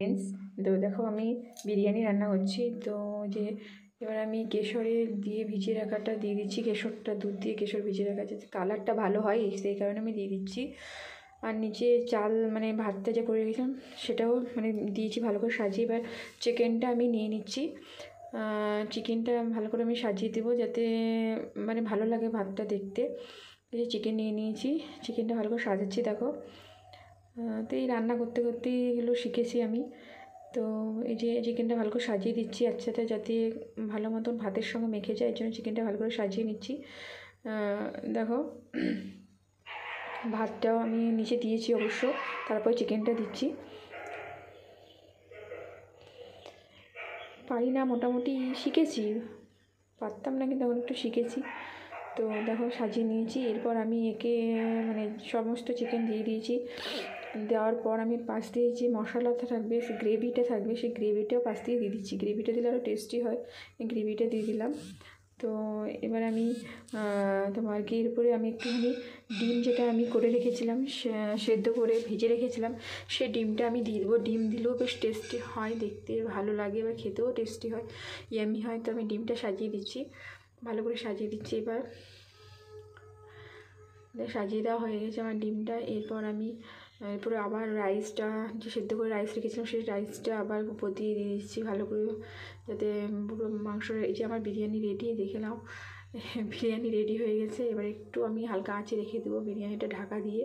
Friends, তো দেখো আমি বিরিয়ানি রান্না করছি। তো যে এবার আমি কেশরে দিয়ে ভিজিয়ে রাখাটা দিয়ে দিচ্ছি, কেশরটা দুধ দিয়ে কেশর ভিজিয়ে রাখা যাতে কালারটা ভালো হয় সেই কারণে আমি দিয়ে দিচ্ছি। আর নিচে চাল মানে ভাতটা যে করে রেখেছিলাম সেটাও মানে দিয়েছি ভালো করে সাজিয়ে। এবার চিকেনটা আমি নিয়ে নিচ্ছি, চিকেনটা ভালো করে আমি সাজিয়ে দেবো যাতে মানে ভালো লাগে ভাতটা দেখতে। এই যে চিকেন নিয়ে নিয়েছি, চিকেনটা ভালো করে সাজাচ্ছি দেখো। তো এই রান্না করতে করতেই এগুলো শিখেছি আমি। তো এই যে চিকেনটা ভালো করে সাজিয়ে দিচ্ছি একসাথে যাতে ভালো মতন ভাতের সঙ্গে মেখে যায়, এই জন্য চিকেনটা ভালো করে সাজিয়ে নিচ্ছি। দেখো ভাতটাও আমি নিচে দিয়েছি অবশ্য, তারপর চিকেনটা দিচ্ছি। পারি না, মোটামুটি শিখেছি, পারতাম না কিন্তু এখন একটু শিখেছি। তো দেখো সাজিয়ে নিয়েছি। এরপর আমি একে মানে সমস্ত চিকেন দিয়ে দিয়েছি। দেওয়ার পর আমি পাশ দিয়ে যে মশলাটা থাকবে, সেই গ্রেভিটা থাকবে, সেই গ্রেভিটাও পাশ দিয়ে দিয়ে দিচ্ছি। গ্রেভিটা দিলে আরও টেস্টি হয়, গ্রেভিটা দিয়ে দিলাম। তো এবার আমি তোমার কি এরপরে আমি একটুখানি ডিম যেটা আমি করে রেখেছিলাম, সেদ্ধ করে ভেজে রেখেছিলাম, সেই ডিমটা আমি দিয়ে দেবো। ডিম দিলেও বেশ টেস্টি হয়, দেখতে ভালো লাগে, এবার খেতেও টেস্টি হয়, ইয়ামি হয়। তো আমি ডিমটা সাজিয়ে দিচ্ছি, ভালো করে সাজিয়ে দিচ্ছি। এবার সাজিয়ে দেওয়া হয়ে গেছে আমার ডিমটা। এরপর আমি এরপরে আবার রাইসটা যে সেদ্ধ করে রাইস রেখেছিলাম সেই রাইসটা আবার উপর দিয়ে দিয়ে দিচ্ছি ভালো করে, যাতে পুরো মাংস। এই যে আমার বিরিয়ানি রেডি, দেখে নাও বিরিয়ানি রেডি হয়ে গেছে। এবার একটু আমি হালকা আঁচে রেখে দেবো বিরিয়ানিটা ঢাকা দিয়ে।